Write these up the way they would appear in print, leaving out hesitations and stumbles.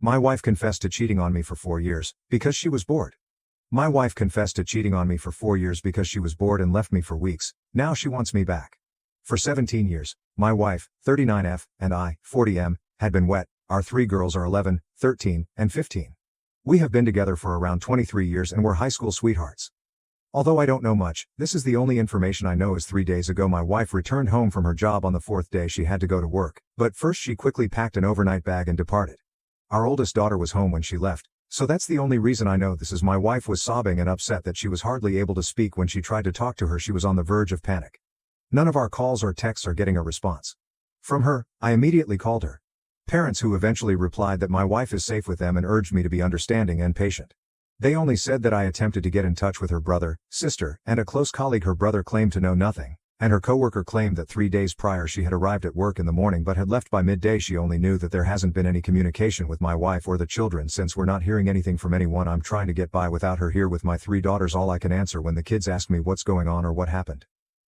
My wife confessed to cheating on me for 4 years, because she was bored. My wife confessed to cheating on me for 4 years because she was bored and left me for weeks. Now she wants me back. For 17 years, my wife, 39F, and I, 40M, had been wet. Our 3 girls are 11, 13, and 15. We have been together for around 23 years and were high school sweethearts. Although I don't know much, this is the only information I know is 3 days ago my wife returned home from her job on the 4th day she had to go to work, but first she quickly packed an overnight bag and departed. Our oldest daughter was home when she left, so that's the only reason I know this is my wife was sobbing and upset that she was hardly able to speak when she tried to talk to her. She was on the verge of panic. None of our calls or texts are getting a response from her. I immediately called her parents, who eventually replied that my wife is safe with them and urged me to be understanding and patient. They only said that I attempted to get in touch with her brother, sister, and a close colleague. Her brother claimed to know nothing, and her coworker claimed that 3 days prior she had arrived at work in the morning but had left by midday. She only knew that there hasn't been any communication with my wife or the children since we're not hearing anything from anyone. I'm trying to get by without her here with my 3 daughters. All I can answer when the kids ask me what's going on or what happened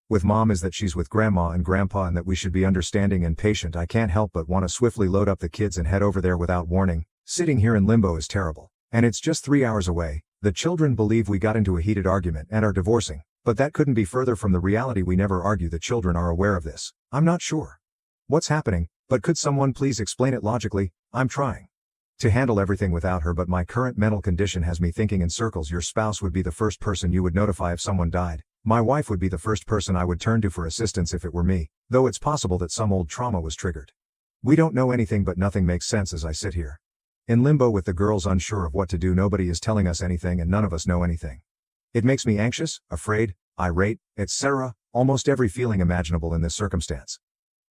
with mom is that she's with grandma and grandpa and that we should be understanding and patient. I can't help but want to swiftly load up the kids and head over there without warning. Sitting here in limbo is terrible. And it's just 3 hours away. The children believe we got into a heated argument and are divorcing, but that couldn't be further from the reality. We never argue. The children are aware of this. I'm not sure what's happening, but could someone please explain it logically? I'm trying to handle everything without her, but my current mental condition has me thinking in circles. Your spouse would be the first person you would notify if someone died. My wife would be the first person I would turn to for assistance if it were me, though it's possible that some old trauma was triggered. We don't know anything, but nothing makes sense as I sit here in limbo with the girls unsure of what to do. Nobody is telling us anything and none of us know anything. It makes me anxious, afraid, irate, etc., almost every feeling imaginable in this circumstance.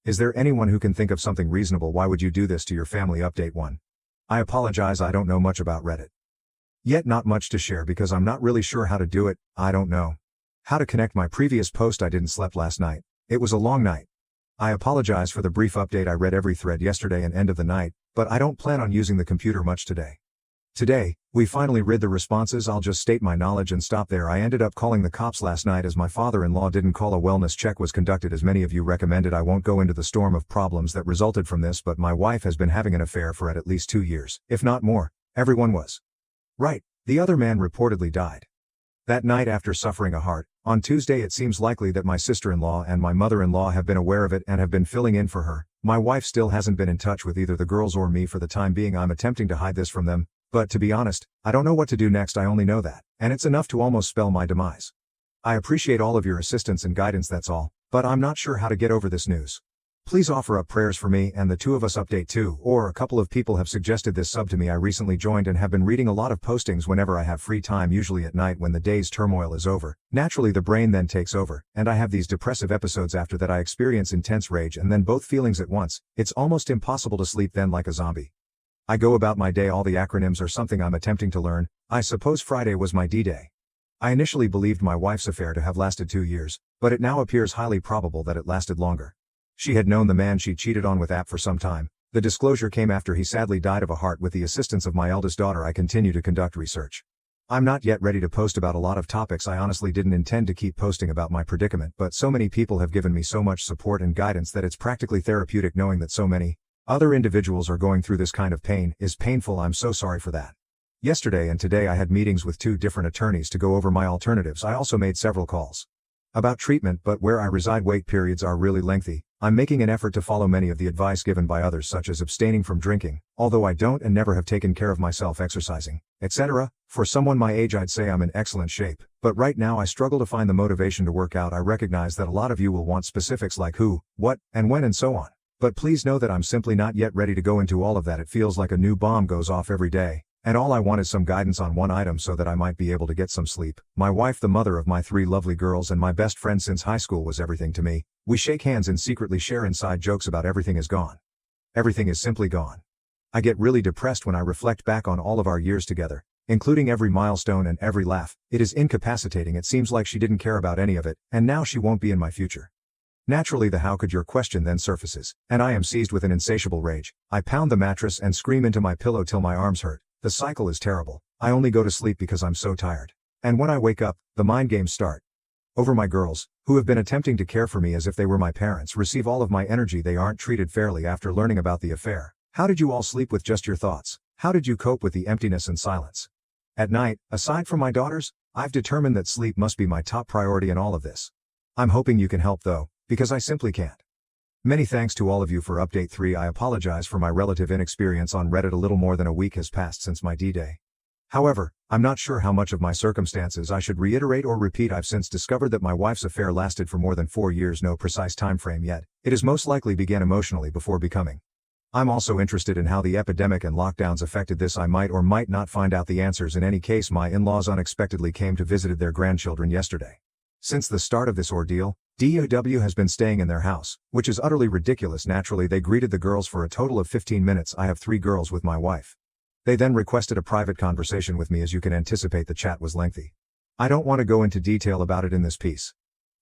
Is there anyone who can think of something reasonable? Why would you do this to your family? Update 1. I apologize, I don't know much about Reddit. Yet not much to share because I'm not really sure how to do it. I don't know how to connect my previous post. I didn't sleep last night. It was a long night. I apologize for the brief update. I read every thread yesterday and end of the night, but I don't plan on using the computer much today. Today, we finally read the responses. I'll just state my knowledge and stop there. I ended up calling the cops last night as my father-in-law didn't call. A wellness check was conducted as many of you recommended. I won't go into the storm of problems that resulted from this, but my wife has been having an affair for at least 2 years, if not more. Everyone was right. The other man reportedly died that night after suffering a heart. On Tuesday, it seems likely that my sister-in-law and my mother-in-law have been aware of it and have been filling in for her. My wife still hasn't been in touch with either the girls or me for the time being. I'm attempting to hide this from them, but to be honest, I don't know what to do next. I only know that, and it's enough to almost spell my demise. I appreciate all of your assistance and guidance, that's all, but I'm not sure how to get over this news. Please offer up prayers for me and the 2 of us. Update 2. Or a couple of people have suggested this sub to me. I recently joined and have been reading a lot of postings whenever I have free time, usually at night when the day's turmoil is over. Naturally the brain then takes over, and I have these depressive episodes. After that I experience intense rage and then both feelings at once. It's almost impossible to sleep then, like a zombie. I go about my day. All the acronyms are something I'm attempting to learn. I suppose Friday was my D-Day. I initially believed my wife's affair to have lasted 2 years, but it now appears highly probable that it lasted longer. She had known the man she cheated on with for some time. The disclosure came after he sadly died of a heart. With the assistance of my eldest daughter, I continue to conduct research. I'm not yet ready to post about a lot of topics. I honestly didn't intend to keep posting about my predicament, but so many people have given me so much support and guidance that it's practically therapeutic knowing that so many other individuals are going through this kind of pain. Is painful. I'm so sorry for that. Yesterday and today I had meetings with 2 different attorneys to go over my alternatives. I also made several calls about treatment, but where I reside wait periods are really lengthy. I'm making an effort to follow many of the advice given by others, such as abstaining from drinking, although I don't and never have taken care of myself, exercising, etc. For someone my age I'd say I'm in excellent shape, but right now I struggle to find the motivation to work out. I recognize that a lot of you will want specifics like who, what, and when and so on. But please know that I'm simply not yet ready to go into all of that. It feels like a new bomb goes off every day, and all I want is some guidance on one item so that I might be able to get some sleep. My wife, the mother of my 3 lovely girls and my best friend since high school, was everything to me. We shake hands and secretly share inside jokes about everything is gone. Everything is simply gone. I get really depressed when I reflect back on all of our years together, including every milestone and every laugh. It is incapacitating. It seems like she didn't care about any of it, and now she won't be in my future. Naturally the how could your question then surfaces, and I am seized with an insatiable rage. I pound the mattress and scream into my pillow till my arms hurt. The cycle is terrible. I only go to sleep because I'm so tired. And when I wake up, the mind games start. Over my girls, who have been attempting to care for me as if they were my parents, receive all of my energy. They aren't treated fairly after learning about the affair. How did you all sleep with just your thoughts? How did you cope with the emptiness and silence? At night, aside from my daughters, I've determined that sleep must be my top priority in all of this. I'm hoping you can help though, because I simply can't. Many thanks to all of you for update 3. I apologize for my relative inexperience on Reddit. A little more than a week has passed since my D-Day. However, I'm not sure how much of my circumstances I should reiterate or repeat. I've since discovered that my wife's affair lasted for more than 4 years. No precise time frame yet. It is most likely began emotionally before becoming. I'm also interested in how the epidemic and lockdowns affected this. I might or might not find out the answers. In any case, my in-laws unexpectedly came to visit their grandchildren yesterday. Since the start of this ordeal, DOW has been staying in their house, which is utterly ridiculous. Naturally, they greeted the girls for a total of 15 minutes. I have 3 girls with my wife. They then requested a private conversation with me. As you can anticipate, the chat was lengthy. I don't want to go into detail about it in this piece.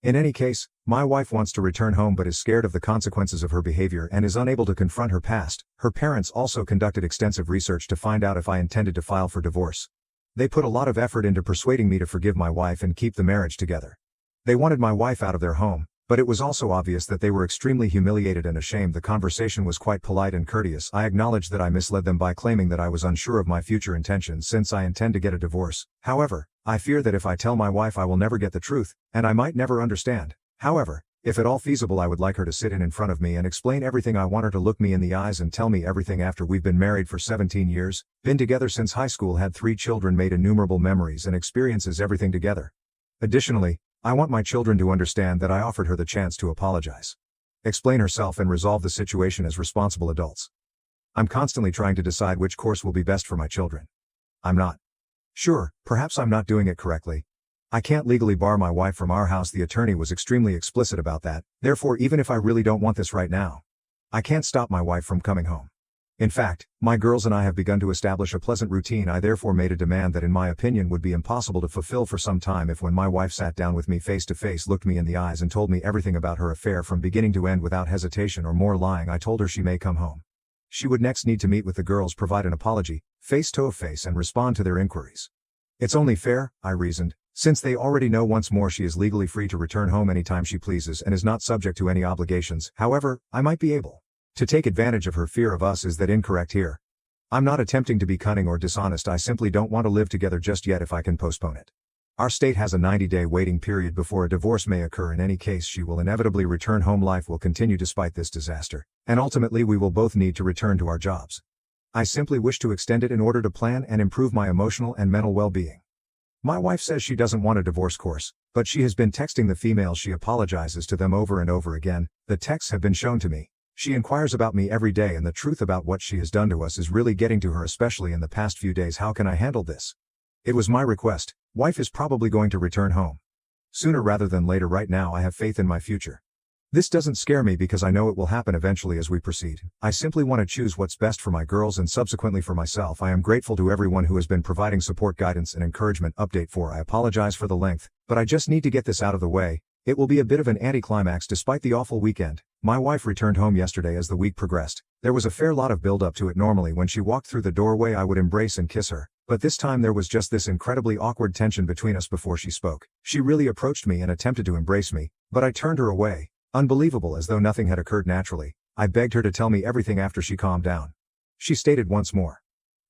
In any case, my wife wants to return home but is scared of the consequences of her behavior and is unable to confront her past. Her parents also conducted extensive research to find out if I intended to file for divorce. They put a lot of effort into persuading me to forgive my wife and keep the marriage together. They wanted my wife out of their home, but it was also obvious that they were extremely humiliated and ashamed. The conversation was quite polite and courteous. I acknowledged that I misled them by claiming that I was unsure of my future intentions since I intend to get a divorce. However, I fear that if I tell my wife I will never get the truth, and I might never understand. However, if at all feasible, I would like her to sit in front of me and explain everything. I want her to look me in the eyes and tell me everything. After we've been married for 17 years, been together since high school, had 3 children, made innumerable memories and experiences, everything together. Additionally, I want my children to understand that I offered her the chance to apologize, explain herself and resolve the situation as responsible adults. I'm constantly trying to decide which course will be best for my children. I'm not sure, perhaps I'm not doing it correctly. I can't legally bar my wife from our house. The attorney was extremely explicit about that. Therefore, even if I really don't want this right now, I can't stop my wife from coming home. In fact, my girls and I have begun to establish a pleasant routine. I therefore made a demand that in my opinion would be impossible to fulfill for some time. If when my wife sat down with me face to face, looked me in the eyes and told me everything about her affair from beginning to end without hesitation or more lying, I told her she may come home. She would next need to meet with the girls, provide an apology, face to face, and respond to their inquiries. It's only fair, I reasoned, since they already know. Once more, she is legally free to return home anytime she pleases and is not subject to any obligations. However, I might be able to take advantage of her fear of us. Is that incorrect here? I'm not attempting to be cunning or dishonest. I simply don't want to live together just yet if I can postpone it. Our state has a 90-day waiting period before a divorce may occur. In any case, she will inevitably return home. Life will continue despite this disaster, and ultimately we will both need to return to our jobs. I simply wish to extend it in order to plan and improve my emotional and mental well-being. My wife says she doesn't want a divorce course, but she has been texting the females. She apologizes to them over and over again. The texts have been shown to me. She inquires about me every day, and the truth about what she has done to us is really getting to her, especially in the past few days. How can I handle this? It was my request. Wife is probably going to return home sooner rather than later. Right now I have faith in my future. This doesn't scare me because I know it will happen eventually as we proceed. I simply want to choose what's best for my girls and subsequently for myself. I am grateful to everyone who has been providing support, guidance, and encouragement. Update 4. I apologize for the length, but I just need to get this out of the way. It will be a bit of an anticlimax despite the awful weekend. My wife returned home yesterday. As the week progressed, there was a fair lot of build up to it. Normally when she walked through the doorway I would embrace and kiss her, but this time there was just this incredibly awkward tension between us. Before she spoke, she really approached me and attempted to embrace me, but I turned her away. Unbelievable, as though nothing had occurred. Naturally, I begged her to tell me everything after she calmed down. She stated once more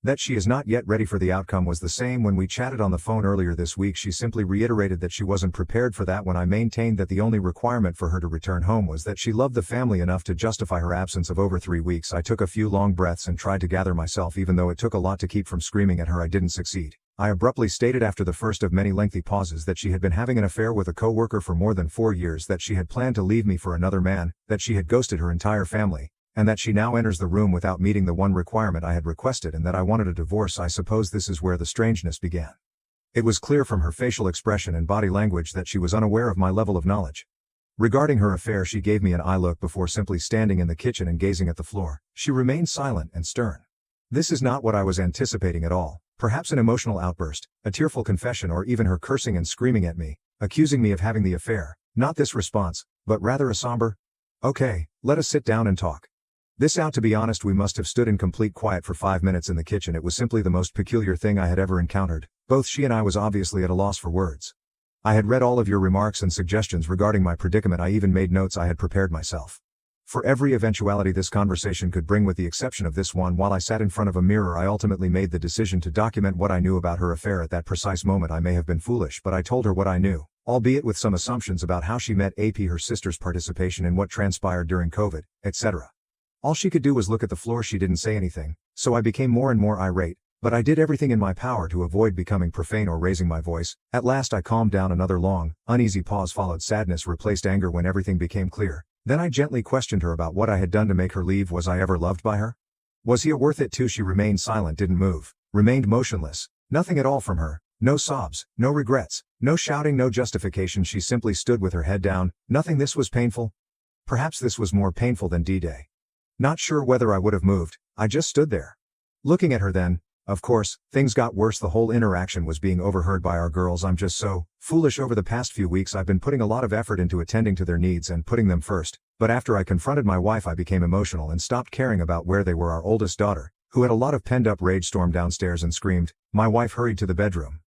that she is not yet ready for the outcome. Was the same when we chatted on the phone earlier this week. She simply reiterated that she wasn't prepared for that when I maintained that the only requirement for her to return home was that she loved the family enough to justify her absence of over 3 weeks. I took a few long breaths and tried to gather myself. Even though it took a lot to keep from screaming at her, I didn't succeed. I abruptly stated after the first of many lengthy pauses that she had been having an affair with a co-worker for more than 4 years, that she had planned to leave me for another man, that she had ghosted her entire family, and that she now enters the room without meeting the one requirement I had requested, and that I wanted a divorce. I suppose this is where the strangeness began. It was clear from her facial expression and body language that she was unaware of my level of knowledge regarding her affair. She gave me an eye look before simply standing in the kitchen and gazing at the floor. She remained silent and stern. This is not what I was anticipating at all. Perhaps an emotional outburst, a tearful confession, or even her cursing and screaming at me, accusing me of having the affair. Not this response, but rather a somber, "Okay, let us sit down and talk." This out. To be honest, we must have stood in complete quiet for 5 minutes in the kitchen. It was simply the most peculiar thing I had ever encountered. Both she and I was obviously at a loss for words. I had read all of your remarks and suggestions regarding my predicament. I even made notes I had prepared myself. For every eventuality this conversation could bring with the exception of this one, while I sat in front of a mirror I ultimately made the decision to document what I knew about her affair at that precise moment. I may have been foolish, but I told her what I knew, albeit with some assumptions about how she met AP, her sister's participation in what transpired during COVID, etc. All she could do was look at the floor. She didn't say anything, so I became more and more irate, but I did everything in my power to avoid becoming profane or raising my voice. At last I calmed down. Another long, uneasy pause followed. Sadness replaced anger when everything became clear. Then I gently questioned her about what I had done to make her leave. Was I ever loved by her? Was he worth it too? She remained silent, didn't move, remained motionless. Nothing at all from her. No sobs, no regrets, no shouting, no justification. She simply stood with her head down. Nothing. This was painful. Perhaps this was more painful than D-Day. Not sure whether I would have moved. I just stood there, looking at her. Then, of course, things got worse. The whole interaction was being overheard by our girls. I'm just so foolish. Over the past few weeks I've been putting a lot of effort into attending to their needs and putting them first, but after I confronted my wife I became emotional and stopped caring about where they were. Our oldest daughter, who had a lot of pent-up rage, stormed downstairs and screamed. My wife hurried to the bedroom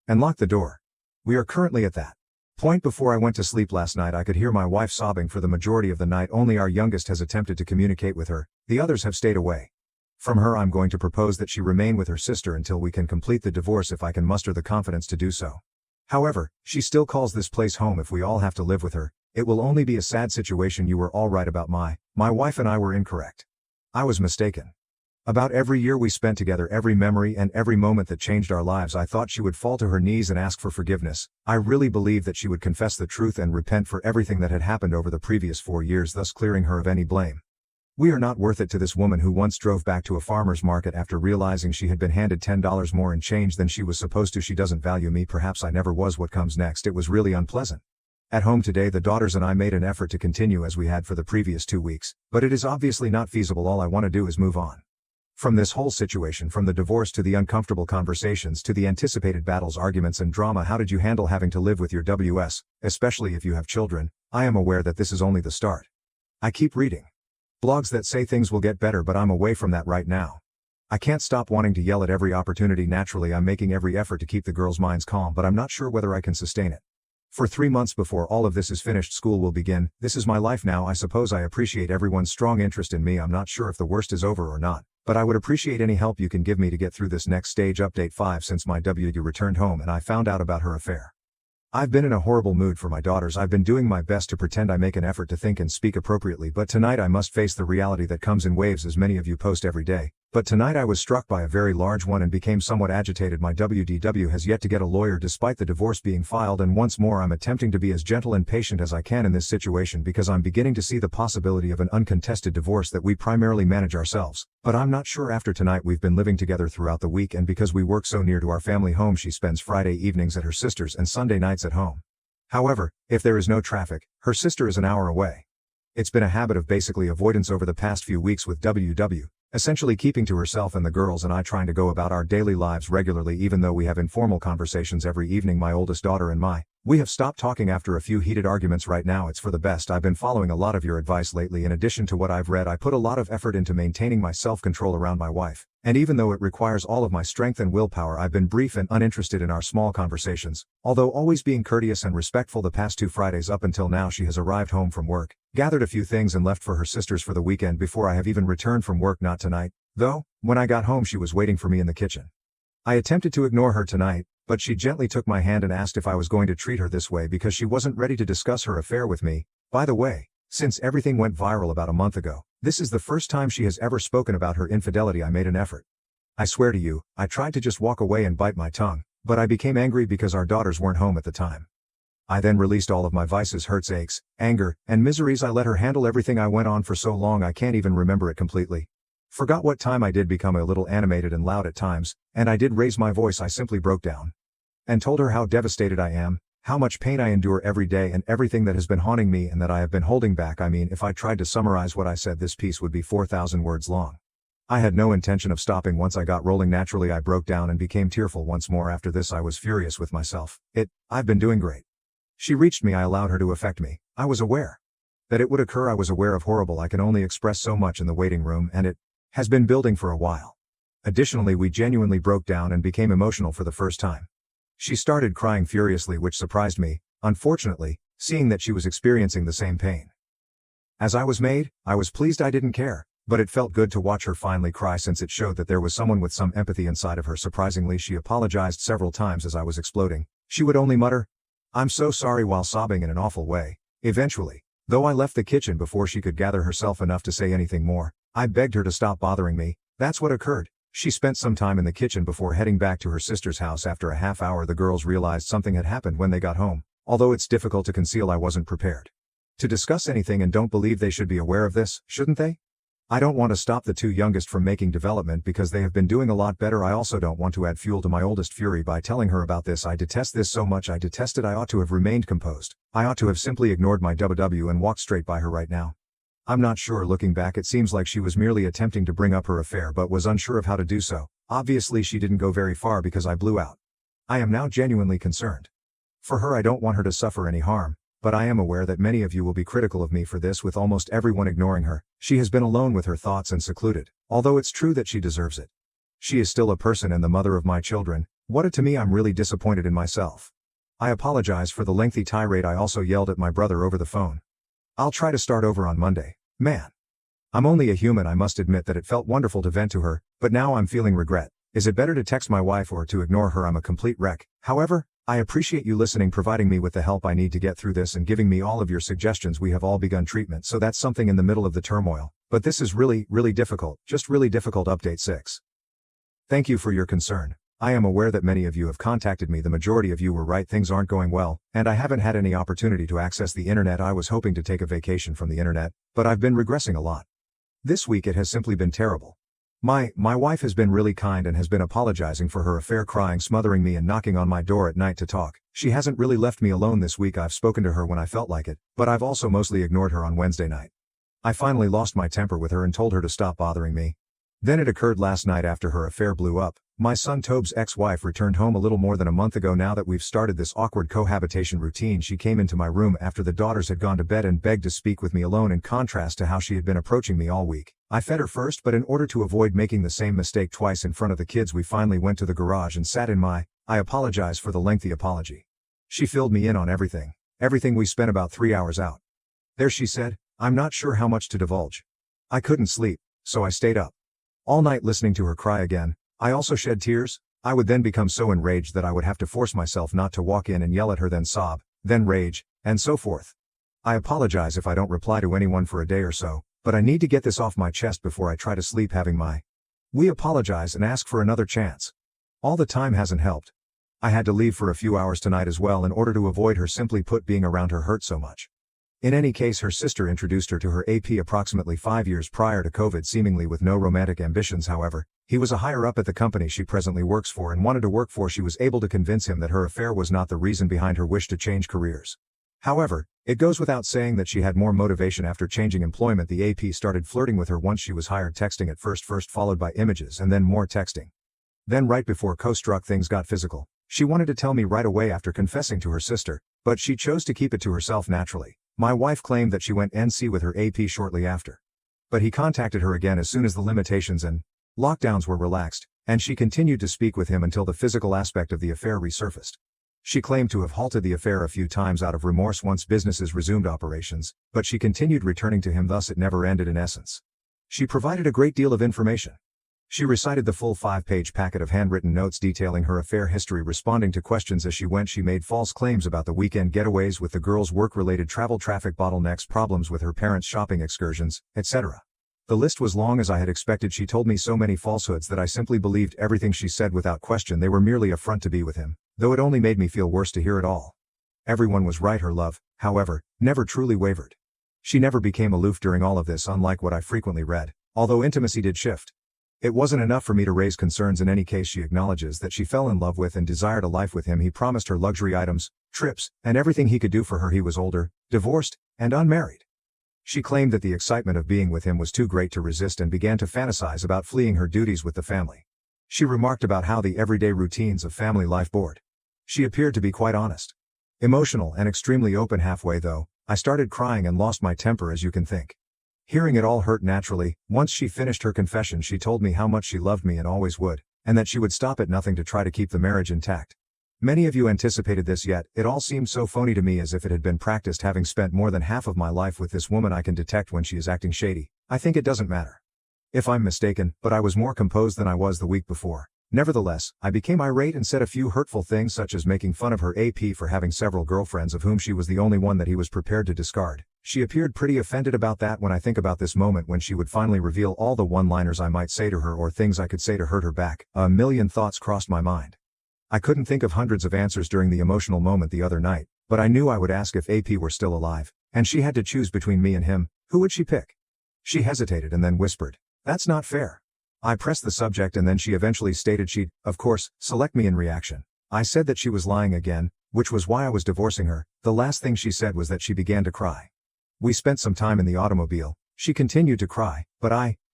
and locked the door. We are currently at that point. Before I went to sleep last night I could hear my wife sobbing for the majority of the night. Only our youngest has attempted to communicate with her, the others have stayed away from her. I'm going to propose that she remain with her sister until we can complete the divorce, if I can muster the confidence to do so. However, she still calls this place home. If we all have to live with her, it will only be a sad situation. You were all right about my wife and I were incorrect. I was mistaken about every year we spent together, every memory and every moment that changed our lives. I thought she would fall to her knees and ask for forgiveness. I really believed that she would confess the truth and repent for everything that had happened over the previous 4 years, thus clearing her of any blame. We are not worth it to this woman who once drove back to a farmer's market after realizing she had been handed $10 more in change than she was supposed to. She doesn't value me. Perhaps I never was. What comes next? It was really unpleasant. At home today the daughters and I made an effort to continue as we had for the previous 2 weeks, but it is obviously not feasible. All I want to do is move on from this whole situation, from the divorce to the uncomfortable conversations to the anticipated battles, arguments and drama. How did you handle having to live with your WS, especially if you have children? I am aware that this is only the start. I keep reading blogs that say things will get better, but I'm away from that right now. I can't stop wanting to yell at every opportunity. Naturally, I'm making every effort to keep the girls' minds calm, but I'm not sure whether I can sustain it. For 3 months before all of this is finished, school will begin. This is my life now. I suppose I appreciate everyone's strong interest in me. I'm not sure if the worst is over or not, but I would appreciate any help you can give me to get through this next stage. Update 5. Since my WD returned home and I found out about her affair, I've been in a horrible mood for my daughters. I've been doing my best to pretend I make an effort to think and speak appropriately, but tonight I must face the reality that comes in waves, as many of you post every day. But tonight I was struck by a very large one and became somewhat agitated. My WDW has yet to get a lawyer despite the divorce being filed, and once more I'm attempting to be as gentle and patient as I can in this situation because I'm beginning to see the possibility of an uncontested divorce that we primarily manage ourselves. But I'm not sure after tonight. We've been living together throughout the week, and because we work so near to our family home, she spends Friday evenings at her sister's and Sunday nights at home. However, if there is no traffic, her sister is an hour away. It's been a habit of basically avoidance over the past few weeks, with WW essentially keeping to herself and the girls and I trying to go about our daily lives regularly, even though we have informal conversations every evening. My oldest daughter and we have stopped talking after a few heated arguments. Right now it's for the best. I've been following a lot of your advice lately. In addition to what I've read, I put a lot of effort into maintaining my self-control around my wife, and even though it requires all of my strength and willpower, I've been brief and uninterested in our small conversations, although always being courteous and respectful. The past 2 Fridays up until now she has arrived home from work, gathered a few things and left for her sister's for the weekend before I have even returned from work. Not tonight, though. When I got home she was waiting for me in the kitchen. I attempted to ignore her tonight, but she gently took my hand and asked if I was going to treat her this way because she wasn't ready to discuss her affair with me. By the way, since everything went viral about a month ago, this is the first time she has ever spoken about her infidelity. I made an effort. I swear to you, I tried to just walk away and bite my tongue, but I became angry because our daughters weren't home at the time. I then released all of my vices, hurts, aches, anger, and miseries. I let her handle everything. I went on for so long I can't even remember it completely. Forgot what time. I did become a little animated and loud at times, and I did raise my voice. I simply broke down and told her how devastated I am, how much pain I endure every day, and everything that has been haunting me and that I have been holding back. I mean, if I tried to summarize what I said, this piece would be 4,000 words long. I had no intention of stopping once I got rolling. Naturally, I broke down and became tearful once more. After this, I was furious with myself. I've been doing great. She reached me. I allowed her to affect me. I was aware that it would occur. I was aware of horrible. I can only express so much in the waiting room, and it has been building for a while. Additionally, we genuinely broke down and became emotional for the first time. She started crying furiously, which surprised me, unfortunately, seeing that she was experiencing the same pain As I was made, I was pleased I didn't care, but it felt good to watch her finally cry since it showed that there was someone with some empathy inside of her. Surprisingly, she apologized several times as I was exploding. She would only mutter, "I'm so sorry," while sobbing in an awful way. Eventually, though I left the kitchen before she could gather herself enough to say anything more, I begged her to stop bothering me. That's what occurred. She spent some time in the kitchen before heading back to her sister's house. After a half hour, the girls realized something had happened when they got home. Although it's difficult to conceal, I wasn't prepared to discuss anything and don't believe they should be aware of this, shouldn't they? I don't want to stop the two youngest from making development because they have been doing a lot better. I also don't want to add fuel to my oldest fury by telling her about this. I detest this so much. I detest it. I ought to have remained composed. I ought to have simply ignored my WW and walked straight by her right now. I'm not sure. Looking back, it seems like she was merely attempting to bring up her affair but was unsure of how to do so. Obviously she didn't go very far because I blew out. I am now genuinely concerned for her. I don't want her to suffer any harm, but I am aware that many of you will be critical of me for this, with almost everyone ignoring her. She has been alone with her thoughts and secluded, although it's true that she deserves it. She is still a person and the mother of my children. To me, I'm really disappointed in myself. I apologize for the lengthy tirade. I also yelled at my brother over the phone. I'll try to start over on Monday. Man. I'm only a human. I must admit that it felt wonderful to vent to her, but now I'm feeling regret. Is it better to text my wife or to ignore her? I'm a complete wreck. However, I appreciate you listening, providing me with the help I need to get through this, and giving me all of your suggestions. We have all begun treatment, so that's something in the middle of the turmoil. But this is really, really difficult. Just really difficult. Update 6. Thank you for your concern. I am aware that many of you have contacted me. The majority of you were right. Things aren't going well, and I haven't had any opportunity to access the internet. I was hoping to take a vacation from the internet, but I've been regressing a lot. This week it has simply been terrible. My wife has been really kind and has been apologizing for her affair, crying, smothering me, and knocking on my door at night to talk. She hasn't really left me alone this week. I've spoken to her when I felt like it, but I've also mostly ignored her on Wednesday night. I finally lost my temper with her and told her to stop bothering me. Then it occurred last night after her affair blew up. My son Tobe's ex-wife returned home a little more than a month ago. Now that we've started this awkward cohabitation routine, she came into my room after the daughters had gone to bed and begged to speak with me alone, in contrast to how she had been approaching me all week. I fed her first, but in order to avoid making the same mistake twice in front of the kids, we finally went to the garage and sat in my, I apologize for the lengthy apology. She filled me in on everything. We spent about 3 hours out there, she said. I'm not sure how much to divulge. I couldn't sleep, so I stayed up all night listening to her cry again. I also shed tears. I would then become so enraged that I would have to force myself not to walk in and yell at her, then sob, then rage, and so forth. I apologize if I don't reply to anyone for a day or so, but I need to get this off my chest before I try to sleep. We apologize and ask for another chance. All the time hasn't helped. I had to leave for a few hours tonight as well in order to avoid her. Simply put, being around her hurt so much. In any case, her sister introduced her to her AP approximately 5 years prior to COVID, seemingly with no romantic ambitions. However, he was a higher up at the company she presently works for and wanted to work for. She was able to convince him that her affair was not the reason behind her wish to change careers. However, it goes without saying that she had more motivation after changing employment. The AP started flirting with her once she was hired, texting at first followed by images and then more texting. Then right before co-struck, things got physical. She wanted to tell me right away after confessing to her sister, but she chose to keep it to herself naturally. My wife claimed that she went NC with her AP shortly after. But he contacted her again as soon as the limitations and lockdowns were relaxed, and she continued to speak with him until the physical aspect of the affair resurfaced. She claimed to have halted the affair a few times out of remorse once businesses resumed operations, but she continued returning to him, thus it never ended in essence. She provided a great deal of information. She recited the full 5-page packet of handwritten notes detailing her affair history, responding to questions as she went. She made false claims about the weekend getaways with the girls, work-related travel, traffic bottlenecks, problems with her parents, shopping excursions, etc. The list was long as I had expected. She told me so many falsehoods that I simply believed everything she said without question. They were merely a front to be with him, though it only made me feel worse to hear it all. Everyone was right. Her love, however, never truly wavered. She never became aloof during all of this, unlike what I frequently read, although intimacy did shift. It wasn't enough for me to raise concerns. In any case, she acknowledges that she fell in love with and desired a life with him. He promised her luxury items, trips, and everything he could do for her. He was older, divorced, and unmarried. She claimed that the excitement of being with him was too great to resist and began to fantasize about fleeing her duties with the family. She remarked about how the everyday routines of family life bored. She appeared to be quite honest, emotional, and extremely open. Halfway though, I started crying and lost my temper, as you can think. Hearing it all hurt naturally. Once she finished her confession, she told me how much she loved me and always would, and that she would stop at nothing to try to keep the marriage intact. Many of you anticipated this, yet it all seemed so phony to me, as if it had been practiced. Having spent more than half of my life with this woman, I can detect when she is acting shady. I think it doesn't matter if I'm mistaken, but I was more composed than I was the week before. Nevertheless, I became irate and said a few hurtful things, such as making fun of her AP for having several girlfriends, of whom she was the only one that he was prepared to discard. She appeared pretty offended about that. When I think about this moment when she would finally reveal all the one-liners I might say to her, or things I could say to hurt her back, a million thoughts crossed my mind. I couldn't think of hundreds of answers during the emotional moment the other night, but I knew I would ask if AP were still alive, and she had to choose between me and him. Who would she pick? She hesitated and then whispered, "That's not fair." I pressed the subject, and then she eventually stated she'd, of course, select me in reaction. I said that she was lying again, which was why I was divorcing her. The last thing she said was that she began to cry. We spent some time in the automobile. She continued to cry, but I